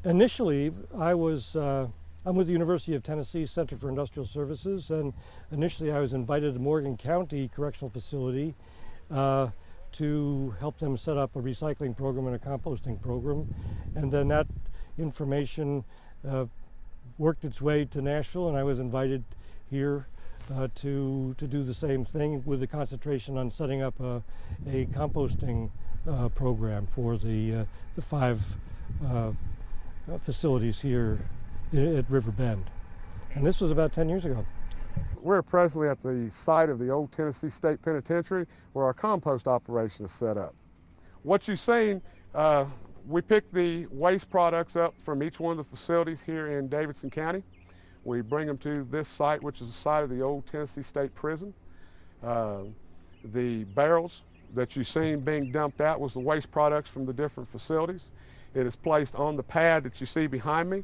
Initially, I'm with the University of Tennessee Center for Industrial Services, and initially I was invited to Morgan County Correctional Facility to help them set up a recycling program and a composting program. And then that information worked its way to Nashville, and I was invited here to do the same thing with the concentration on setting up a composting program for the 5 facilities here at River Bend. And this was about 10 years ago. We're presently at the site of the old Tennessee State Penitentiary where our compost operation is set up. What you've seen, we pick the waste products up from each one of the facilities here in Davidson County. We bring them to this site, which is the site of the old Tennessee State Prison. The barrels that you've seen being dumped out was the waste products from the different facilities. It is placed on the pad that you see behind me.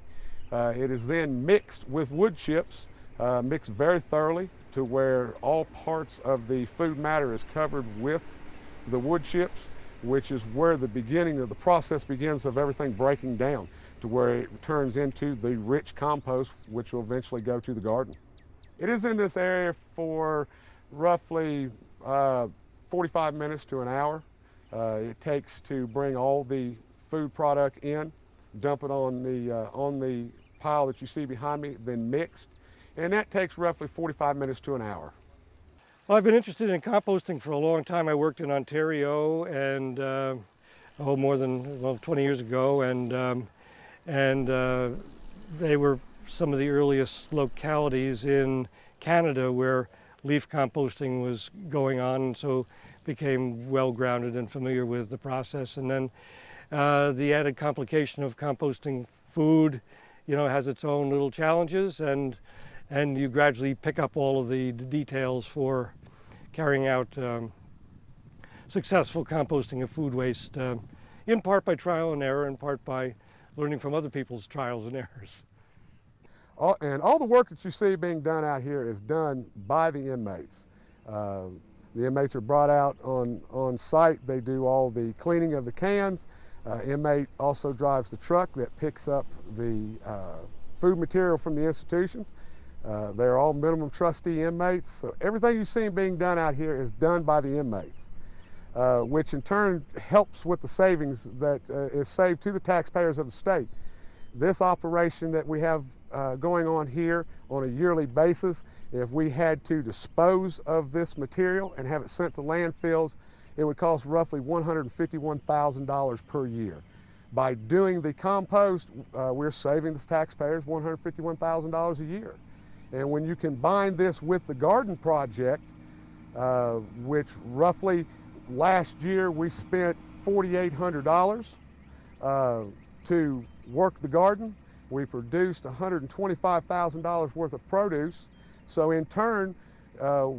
It is then mixed with wood chips, mixed very thoroughly to where all parts of the food matter is covered with the wood chips, which is where the beginning of the process begins of everything breaking down to where it turns into the rich compost, which will eventually go to the garden. It is in this area for roughly 45 minutes to an hour. It takes to bring all the food product in, dump it on the pile that you see behind me, then mixed, and that takes roughly 45 minutes to an hour. Well, I've been interested in composting for a long time. I worked in Ontario and more than 20 years ago, and they were some of the earliest localities in Canada where leaf composting was going on, so became well grounded and familiar with the process. And then the added complication of composting food, has its own little challenges, and you gradually pick up all of the details for carrying out successful composting of food waste, in part by trial and error, in part by learning from other people's trials and errors. And all the work that you see being done out here is done by the inmates. The inmates are brought out on site. They do all the cleaning of the cans. Inmate also drives the truck that picks up the food material from the institutions. They're all minimum trustee inmates, so everything you see being done out here is done by the inmates, which in turn helps with the savings that is saved to the taxpayers of the state. This operation that we have going on here on a yearly basis, if we had to dispose of this material and have it sent to landfills, it would cost roughly $151,000 per year. By doing the compost, we're saving the taxpayers $151,000 a year. And when you combine this with the garden project, which roughly last year we spent $4,800 to work the garden, we produced $125,000 worth of produce. So in turn,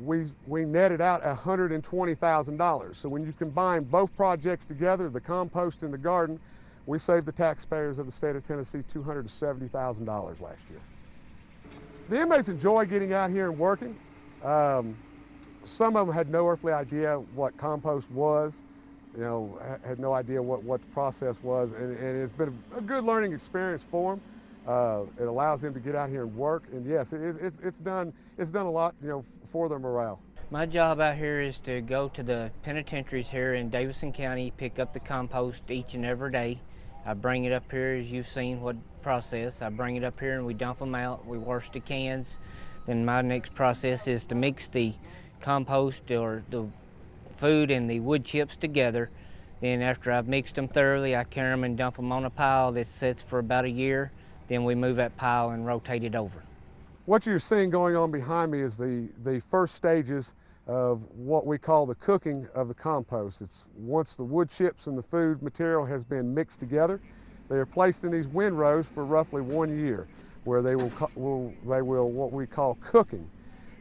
we netted out $120,000. So when you combine both projects together, the compost and the garden, we saved the taxpayers of the state of Tennessee $270,000 last year. The inmates enjoy getting out here and working. Some of them had no earthly idea what compost was, had no idea what the process was, and it's been a good learning experience for them. It allows them to get out here and work, and yes, it's done a lot, for their morale. My job out here is to go to the penitentiaries here in Davidson County, pick up the compost each and every day. I bring it up here, as you've seen what process. I bring it up here and we dump them out. We wash the cans. Then my next process is to mix the compost or the food and the wood chips together. Then after I've mixed them thoroughly, I carry them and dump them on a pile that sits for about a year. Then we move that pile and rotate it over. What you're seeing going on behind me is the first stages of what we call the cooking of the compost. It's once the wood chips and the food material has been mixed together, they are placed in these windrows for roughly 1 year, where they will what we call cooking.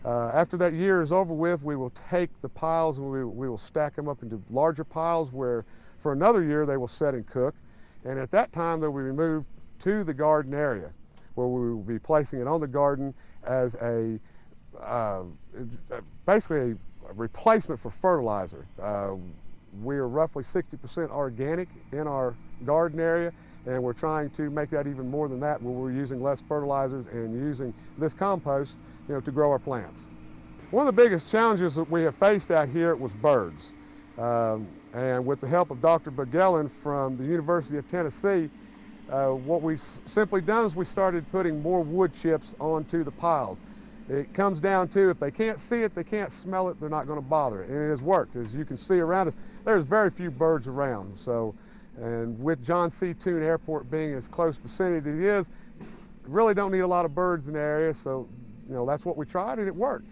After that year is over with, we will take the piles and we will stack them up into larger piles where for another year they will set and cook. And at that time they will be moved to the garden area, where we will be placing it on the garden as basically a replacement for fertilizer. we're roughly 60% organic in our garden area, and we're trying to make that even more than that, where we're using less fertilizers and using this compost, to grow our plants. One of the biggest challenges that we have faced out here was birds. And with the help of Dr. Bugellen from the University of Tennessee, what we simply done is we started putting more wood chips onto the piles. It comes down to, if they can't see it, they can't smell it, they're not going to bother it. And it has worked. As you can see around us, there's very few birds around. So, and with John C. Toon Airport being as close vicinity as it is, really don't need a lot of birds in the area. So, that's what we tried, and it worked.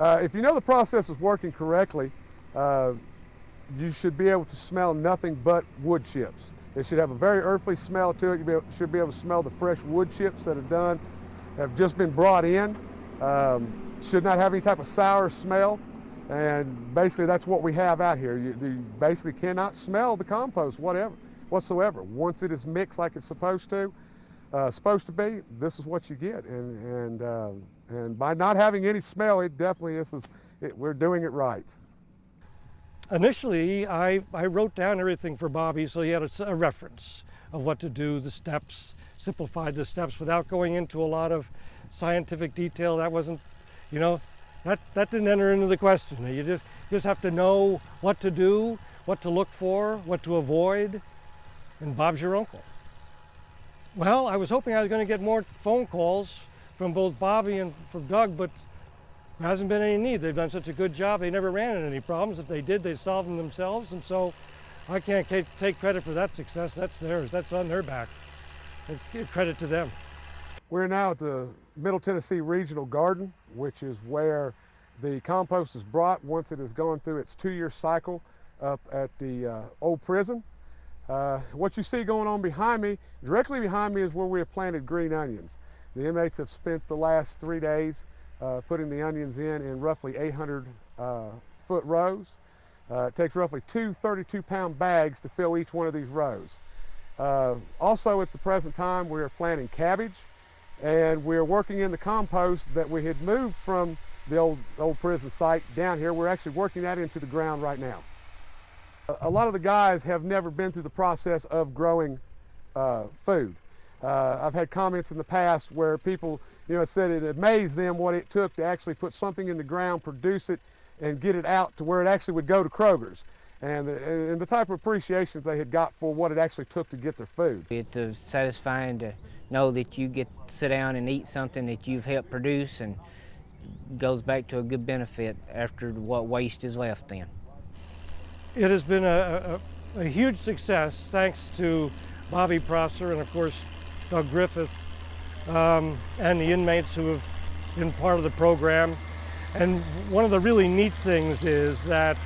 If you know the process is working correctly, you should be able to smell nothing but wood chips. It should have a very earthy smell to it. You should be able to smell the fresh wood chips that have just been brought in. Should not have any type of sour smell. And basically that's what we have out here. You basically cannot smell the compost whatsoever. Once it is mixed like it's supposed to be, this is what you get. And by not having any smell, it definitely is, we're doing it right. Initially, I wrote down everything for Bobby so he had a reference of what to do, the steps, simplified the steps without going into a lot of scientific detail. That wasn't, that didn't enter into the question. You just have to know what to do, what to look for, what to avoid, and Bob's your uncle. Well, I was hoping I was going to get more phone calls from both Bobby and from Doug, but there hasn't been any need. They've done such a good job. They never ran into any problems. If they did, they solved them themselves. And so I can't take credit for that success. That's theirs. That's on their back. Credit to them. We're now at the Middle Tennessee Regional Garden, which is where the compost is brought once it has gone through its 2-year cycle up at the old prison. What you see going on behind me, directly behind me, is where we have planted green onions. The inmates have spent the last 3 days putting the onions in roughly 800 foot rows. It takes roughly 2 32-pound bags to fill each one of these rows. Also at the present time, we are planting cabbage, and we're working in the compost that we had moved from the old prison site down here. We're actually working that into the ground right now. A lot of the guys have never been through the process of growing food. I've had comments in the past where people said it amazed them what it took to actually put something in the ground, produce it, and get it out to where it actually would go to Kroger's. And the type of appreciation they had got for what it actually took to get their food. It's satisfying to know that you get to sit down and eat something that you've helped produce, and goes back to a good benefit after what waste is left then. It has been a huge success thanks to Bobby Prosser and of course Doug Griffith and the inmates who have been part of the program. And one of the really neat things is that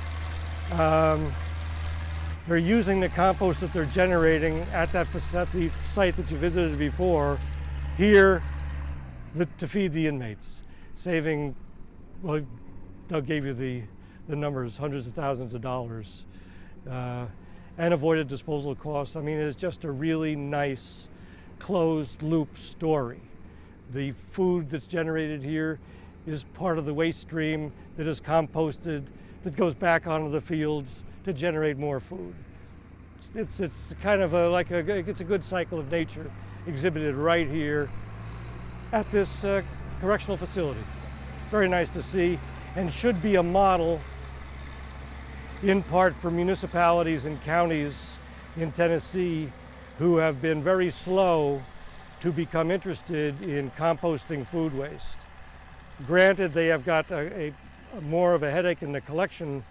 they're using the compost that they're generating at the site that you visited before here to feed the inmates, saving, well, Doug gave you the numbers, hundreds of thousands of dollars, and avoided disposal costs. I mean, it's just a really nice closed loop story. The food that's generated here is part of the waste stream that is composted, that goes back onto the fields to generate more food. It's kind of it's a good cycle of nature exhibited right here at this correctional facility. Very nice to see, and should be a model in part for municipalities and counties in Tennessee who have been very slow to become interested in composting food waste. Granted, they have got more of a headache in the collection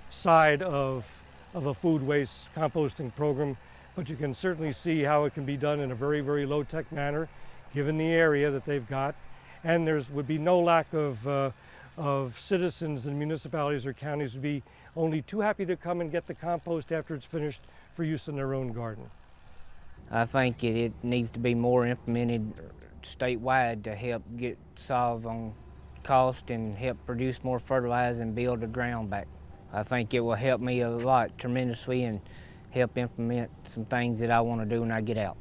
side of a food waste composting program, but you can certainly see how it can be done in a very, very low-tech manner, given the area that they've got. And there would be no lack of citizens in municipalities or counties would be only too happy to come and get the compost after it's finished for use in their own garden. I think it needs to be more implemented statewide to help solve on cost and help produce more fertilizer and build the ground back. I think it will help me a lot tremendously and help implement some things that I want to do when I get out.